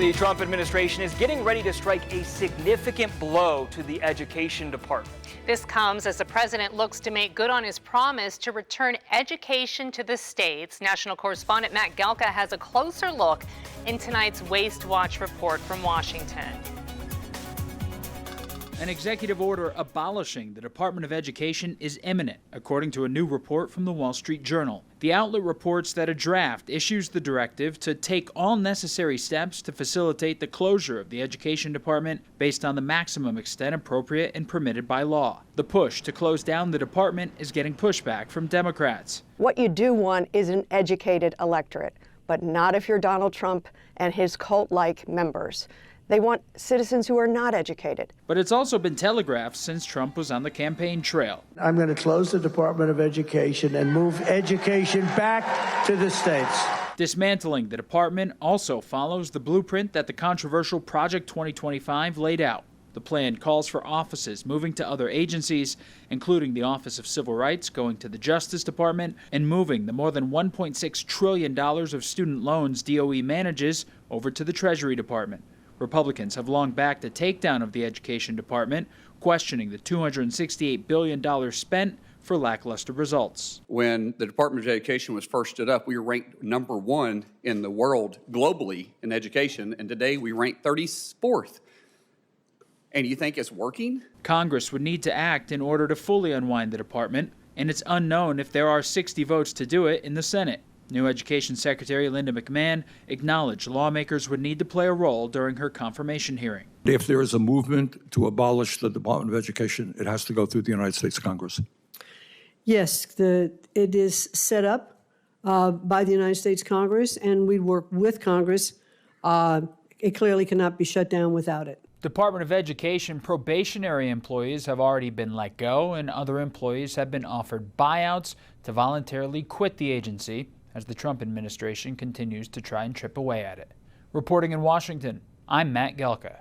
The Trump administration is getting ready to strike a significant blow to the Education Department. This comes as the president looks to make good on his promise to return education to the states. National correspondent Matt Galka has a closer look in tonight's Waste Watch report from Washington. An executive order abolishing the Department of Education is imminent, according to a new report from the Wall Street Journal. The outlet reports that a draft issues the directive to take all necessary steps to facilitate the closure of the Education Department based on the maximum extent appropriate and permitted by law. The push to close down the department is getting pushback from Democrats. What you do want is an educated electorate, but not if you're Donald Trump and his cult-like members. They want citizens who are not educated. But it's also been telegraphed since Trump was on the campaign trail. I'm going to close the Department of Education and move education back to the states. Dismantling the department also follows the blueprint that the controversial Project 2025 laid out. The plan calls for offices moving to other agencies, including the Office of Civil Rights going to the Justice Department, and moving the more than $1.6 trillion of student loans DOE manages over to the Treasury Department. Republicans have long backed a takedown of the Education Department, questioning the $268 billion spent for lackluster results. When the Department of Education was first stood up, we were ranked #1 in the world globally in education, and today we rank 34th. And you think it's working? Congress would need to act in order to fully unwind the department, and it's unknown if there are 60 votes to do it in the Senate. New Education Secretary Linda McMahon acknowledged lawmakers would need to play a role during her confirmation hearing. If there is a movement to abolish the Department of Education, it has to go through the United States Congress. Yes, it is set up by the United States Congress, and we work with Congress. It clearly cannot be shut down without it. Department of Education probationary employees have already been let go, and other employees have been offered buyouts to voluntarily quit the agency as the Trump administration continues to try and chip away at it. Reporting in Washington, I'm Matt Galka.